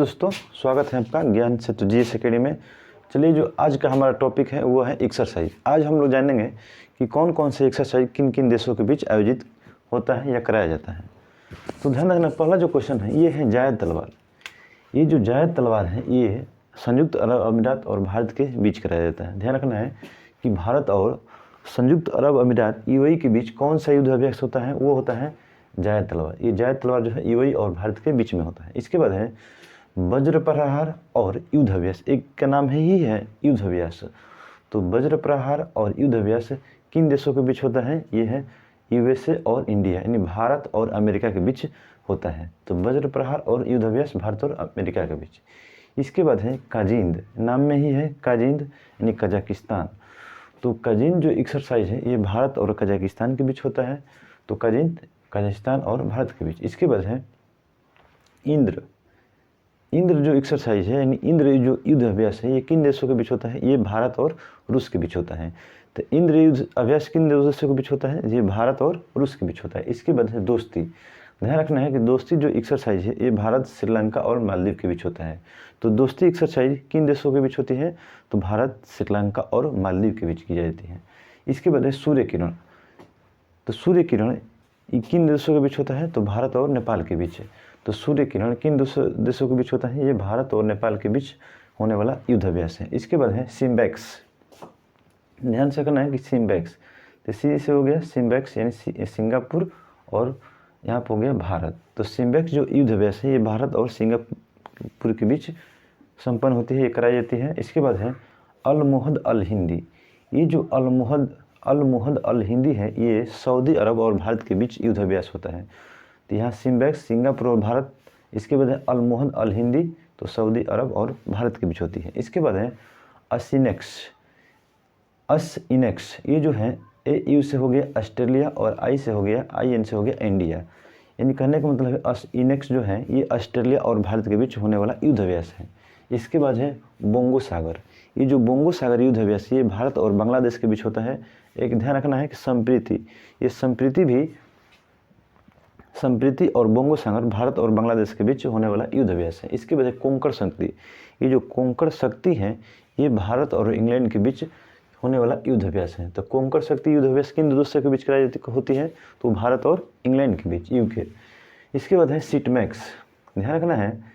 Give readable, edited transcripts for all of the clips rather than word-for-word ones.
दोस्तों, स्वागत है आपका ज्ञान सेतु जीएस एकेडमी में। चलिए, जो आज का हमारा टॉपिक है वो है एक्सरसाइज। आज हम लोग जानेंगे कि कौन कौन से एक्सरसाइज किन किन देशों के बीच आयोजित होता है या कराया जाता है। तो ध्यान रखना, पहला जो क्वेश्चन है ये है जायद तलवार। ये जो जायद तलवार है ये संयुक्त अरब अमीरात और भारत के बीच कराया जाता है। ध्यान रखना है कि भारत और संयुक्त अरब अमीरात यूएई के बीच कौन सा युद्ध अभ्यास होता है, वो होता है जायद तलवार। ये जायद तलवार जो है यूएई और भारत के बीच में होता है। इसके बाद है वज्र प्रहार और युद्ध अभ्यास। एक का नाम ही है युद्ध अभ्यास। तो वज्र प्रहार और युद्ध अभ्यास किन देशों के बीच होता है? ये है यूएसए और इंडिया, यानी भारत और अमेरिका के बीच होता है। तो वज्र प्रहार और युद्ध अभ्यास भारत और अमेरिका के बीच। इसके बाद है काजिंद, नाम में ही है काजिंद, यानी कजाकिस्तान। तो काजिंद जो एक्सरसाइज है ये भारत और कजाकिस्तान के बीच होता है। तो काजिंद कजाकिस्तान और भारत के बीच। इसके बाद है इंद्र। इंद्र जो एक्सरसाइज है यानी इंद्र जो युद्ध अभ्यास है ये किन देशों के बीच होता है? ये भारत और रूस के बीच होता है। तो इंद्र युद्ध अभ्यास किन देशों के बीच होता है? ये भारत और रूस के बीच होता है। इसके बाद है दोस्ती। ध्यान रखना है कि दोस्ती जो एक्सरसाइज है ये भारत, श्रीलंका और मालदीव के बीच होता है। तो दोस्ती एक्सरसाइज किन देशों के बीच होती है? तो भारत, श्रीलंका और मालदीव के बीच की जाती है। इसके बाद है सूर्य किरण। तो सूर्य किरण किन देशों के बीच होता है? तो भारत और नेपाल के बीच है। तो सूर्य किरण किन देशों के बीच होता है? ये भारत और नेपाल के बीच होने वाला युद्ध अभ्यास है। इसके बाद है सिम्बैक्स। ध्यान से करना है कि सिम्बैक्स, तो सी से हो गया सिम्बैक्स यानी सिंगापुर और यहाँ पर हो गया भारत। तो सिम्बैक्स जो युद्ध अभ्यास है ये भारत और सिंगापुर के बीच संपन्न होती है, ये कराई जाती है। इसके बाद है अल मुहद अल हिंदी। ये जो अल मुहद अल हिंदी है ये सऊदी अरब और भारत के बीच युद्ध अभ्यास होता है। तो यहाँ सिम्बैक्स सिंगापुर और भारत। इसके बाद है अल मुहद अल हिंदी, तो सऊदी अरब और भारत के बीच होती है। इसके बाद है अस-इनेक्स। ये जो है ए-यू से हो गया ऑस्ट्रेलिया और आई से हो गया आई-एन से हो गया इंडिया, यानी कहने का मतलब है अस-इनेक्स जो है ये ऑस्ट्रेलिया और भारत के बीच होने वाला युद्ध अभ्यास है। इसके बाद है बोंगो सागर। ये जो बोंगो सागर युद्ध अभ्यास ये भारत और बांग्लादेश के बीच होता है। एक ध्यान रखना है कि संप्रीति और बोंगो सागर भारत और बांग्लादेश के बीच होने वाला युद्ध अभ्यास है। इसके बाद कोंकण शक्ति। ये जो कोंकण शक्ति है ये भारत और इंग्लैंड के बीच होने वाला युद्ध अभ्यास है। तो कोंकण शक्ति युद्ध अभ्यास किन देशों के बीच कराई होती है? तो भारत और इंग्लैंड के बीच, यूके। इसके बाद है सिटमैक्स। ध्यान रखना है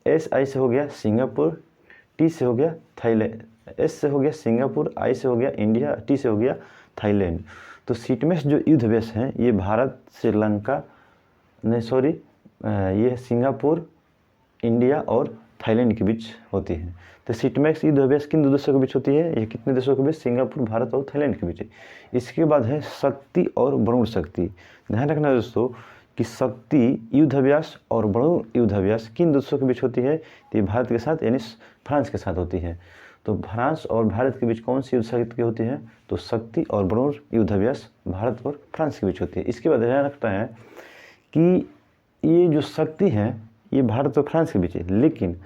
एस आई से हो गया सिंगापुर, टी से हो गया थाईलैंड, एस से हो गया सिंगापुर, आई से हो गया इंडिया, टी से हो गया थाईलैंड। तो सिटमैक्स जो युद्ध अभ्यास है ये भारत, श्रीलंका ये सिंगापुर, इंडिया और थाईलैंड के बीच होती है। तो सिटमैक्स युद्ध अभ्यास किन देशों के बीच होती है? ये कितने देशों के बीच? सिंगापुर, भारत और थाईलैंड के बीच है। इसके बाद है शक्ति और वरुण शक्ति। ध्यान रखना दोस्तों कि शक्ति युद्ध अभ्यास और वरुण युद्ध अभ्यास किन देशों के बीच होती है? तो भारत के साथ यानी फ्रांस के साथ होती है। तो फ्रांस और भारत के बीच कौन सी युद्ध शक्ति होती है? तो शक्ति और वरुण युद्ध अभ्यास भारत और फ्रांस के बीच होती है। इसके बाद ध्यान रखता है कि ये जो शक्ति है ये भारत और फ्रांस के बीच है, लेकिन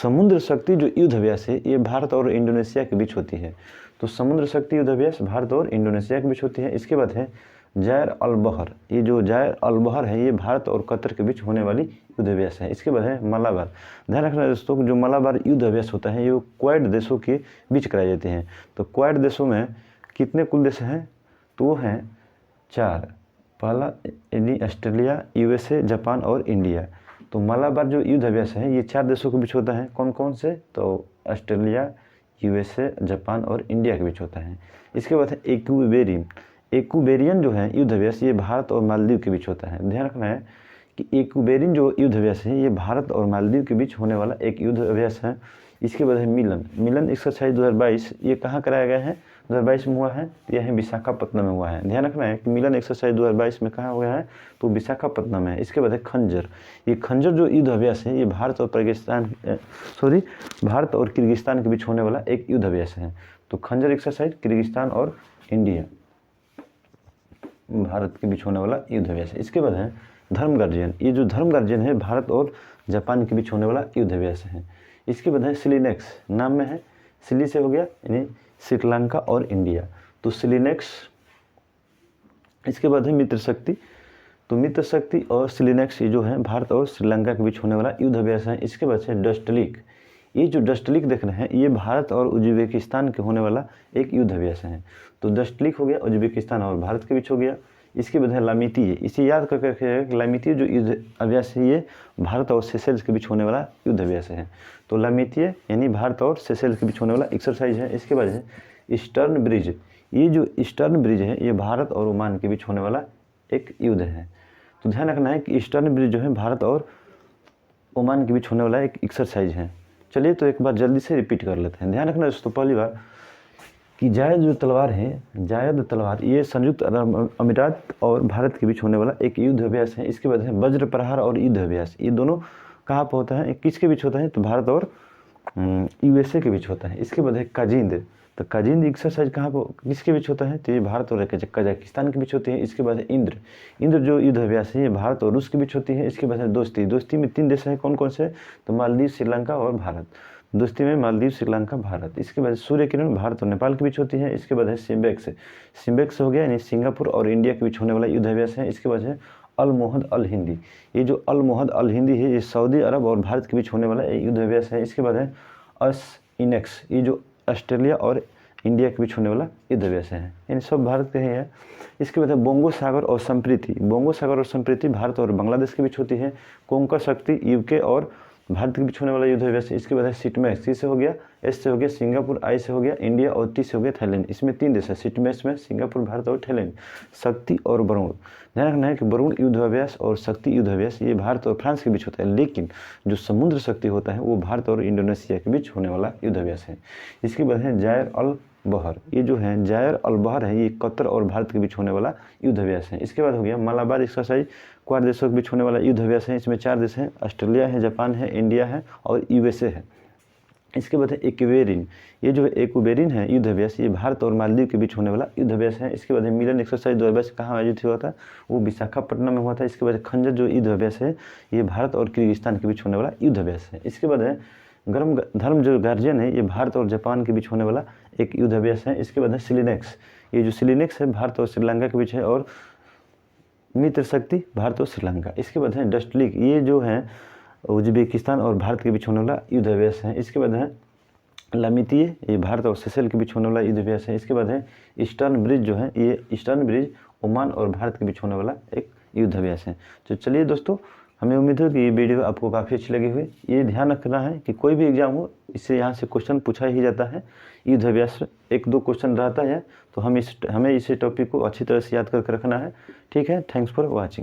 समुद्र शक्ति जो युद्ध अभ्यास है ये भारत और इंडोनेशिया के बीच होती है। तो समुद्र शक्ति युद्ध अभ्यास भारत और इंडोनेशिया के बीच होती है। इसके बाद है जायर अल बहर। ये जो जायर अल बहर है ये भारत और कतर के बीच होने वाली युद्ध अभ्यास है। इसके बाद है मलाबार। ध्यान रखना दोस्तों जो मलाबार युद्ध अभ्यास होता है ये क्वाड देशों के बीच कराए जाते हैं। तो क्वाड देशों में कितने कुल देश हैं? तो वो हैं 4। पहला यानी ऑस्ट्रेलिया, यूएसए, जापान और इंडिया। तो मलाबार जो युद्ध अभ्यास है ये 4 देशों के बीच होता है। कौन कौन से? तो ऑस्ट्रेलिया, यूएसए, जापान और इंडिया के बीच होता है। इसके बाद है एक्यूबेरियन जो है युद्ध अभ्यास ये भारत और मालदीव के बीच होता है। ध्यान रखना है कि एक्यूबेरियन जो युद्ध अभ्यास है ये भारत और मालदीव के बीच होने वाला एक युद्ध अभ्यास है। इसके बाद है मिलन एक्सरसाइज 2022। ये कहाँ कराया गया है? 2022 में हुआ है। यह है विशाखापट्टनम में हुआ है। ध्यान रखना है कि मिलन एक्सरसाइज 2022 में कहाँ हुआ है? तो विशाखापट्टनम में है। इसके बाद है खंजर। ये खंजर जो युद्ध अभ्यास है ये भारत और किर्गिस्तान के बीच होने वाला एक युद्ध अभ्यास है। तो खंजर एक्सरसाइज किर्गिस्तान और इंडिया, भारत के बीच होने वाला युद्ध अभ्यास है। इसके बाद है धर्म गर्जन। ये जो धर्म गर्जन है भारत और जापान के बीच होने वाला युद्ध अभ्यास है। इसके बाद है सिलीनेक्स। नाम में है सिली से हो गया यानी श्रीलंका और इंडिया, तो सिलीनेक्स। इसके बाद है मित्र शक्ति। तो मित्र शक्ति और सिलिनेक्स ये जो है भारत और श्रीलंका के बीच होने वाला युद्ध अभ्यास है। इसके बाद से डस्टलिक, ये जो डस्टलिक देख रहे हैं ये भारत और उज्बेकिस्तान के होने वाला एक युद्ध अभ्यास है। तो डस्टलिक हो गया उज्बेकिस्तान और भारत के बीच हो गया। इसके बाद है लामितीय, इसे याद करके रखिएगा। लामितीय जो युद्ध अभ्यास है ये भारत और सेशेल्स के बीच होने वाला युद्ध अभ्यास है। तो लामितीय यानी भारत और सेशेल्स के बीच होने वाला एक्सरसाइज है। इसके बाद है ईस्टर्न ब्रिज, ये जो ईस्टर्न ब्रिज है ये भारत और ओमान के बीच होने वाला एक युद्ध है। तो ध्यान रखना है कि ईस्टर्न ब्रिज जो है भारत और ओमान के बीच होने वाला एक एक्सरसाइज है। चलिए तो एक बार जल्दी से रिपीट कर लेते हैं। ध्यान रखना दोस्तों, पहली बार कि जायद जो तलवार है, जायद तलवार ये संयुक्त अरब अमीरात और भारत के बीच होने वाला एक युद्ध अभ्यास है। इसके बाद है वज्र प्रहार और युद्ध अभ्यास, ये दोनों कहाँ पर होता है, किसके बीच होता है, तो भारत और यूएसए के बीच होता है। इसके बाद है काजिंद, तो काजिंद एक्सरसाइज कहाँ पर किसके बीच होता है, तो ये भारत और कजाकिस्तान के बीच होती है। इसके बाद है इंद्र, इंद्र जो युद्ध अभ्यास है ये भारत और रूस के बीच होती है। इसके बाद है दोस्ती, दोस्ती में 3 देश हैं, कौन कौन से, तो मालदीव, श्रीलंका और भारत। दोस्ती में मालदीव, श्रीलंका, भारत। इसके बाद सूर्य किरण भारत और नेपाल के बीच होती है। इसके बाद है सिम्बेक्स, सिम्बेक्स हो गया यानी सिंगापुर और इंडिया के बीच होने वाला युद्ध अभ्यास है। इसके बाद है अल मोहद अल हिंदी, ये जो अल मोहद अल हिंदी है ये सऊदी अरब और भारत के बीच होने वाला युद्ध अभ्यास है। इसके बाद है अस इनेक्स, ये जो ऑस्ट्रेलिया और इंडिया के बीच होने वाला युद्ध अभ्यास है, यानी सब भारत के ही है। इसके बाद है बोंगो सागर और संप्रीति, बोंगो सागर और संप्रीति भारत और बांग्लादेश के बीच होती है। कोंकर शक्ति यूके और भारत के बीच होने वाला युद्ध अभ्यास है। इसके बाद है सिटमैक्स, सी से हो गया, एस से हो गया सिंगापुर, आई से हो गया इंडिया और टी से हो गया थाईलैंड। इसमें 3 देश है सिटमैक्स में, सिंगापुर, भारत और थाईलैंड। शक्ति और वरुण, ध्यान रखना है कि वरुण युद्ध अभ्यास और शक्ति युद्ध अभ्यास ये भारत और फ्रांस के बीच होता है, लेकिन जो समुद्र शक्ति होता है वो भारत और इंडोनेशिया के बीच होने वाला युद्ध अभ्यास है। इसके बाद है जायर अल बहर, ये जो है जायर अल बहर है ये कतर और भारत के बीच होने वाला युद्ध अभ्यास है। इसके बाद हो गया मलाबार एक्सरसाइज, 4 देशों के बीच होने वाला युद्ध अभ्यास है। इसमें 4 देश हैं, ऑस्ट्रेलिया है, जापान है, इंडिया है और यूएसए है। इसके बाद है एक्वेरिन, ये जो है एक्वेरिन है युद्ध अभ्यास ये भारत और मालदीव के बीच होने वाला युद्ध अभ्यास है। इसके बाद है मिलन एक्सरसाइज 2022 कहाँ आयोजित हुआ था, वो विशाखापट्टनम में हुआ था। इसके बाद खंजर जो युद्ध अभ्यास है ये भारत और किर्गिस्तान के बीच होने वाला युद्ध अभ्यास है। इसके बाद है गर्म धर्म जो गार्जियन है ये भारत और जापान के बीच होने वाला एक युद्ध अभ्यास है। इसके बाद है सिलिनेक्स, ये जो सिलिनेक्स है भारत और श्रीलंका के बीच है और मित्र शक्ति भारत और श्रीलंका। इसके बाद है डस्टलिक, ये जो है उज्बेकिस्तान और भारत के बीच होने वाला युद्ध अभ्यास है। इसके बाद है लामितीय, ये भारत और सेशेल के बीच होने वाला युद्ध अभ्यास है। इसके बाद है ईस्टर्न ब्रिज जो है ये ईस्टर्न ब्रिज ओमान और भारत के बीच होने वाला एक युद्ध अभ्यास है। तो चलिए दोस्तों, हमें उम्मीद है कि ये वीडियो आपको काफ़ी अच्छी लगी हुई। ये ध्यान रखना है कि कोई भी एग्जाम हो इससे यहाँ से क्वेश्चन पूछा ही जाता है, युद्ध अभ्यास 1-2 क्वेश्चन रहता है। तो हमें इस टॉपिक को अच्छी तरह से याद करके रखना है। ठीक है, थैंक्स फॉर वॉचिंग।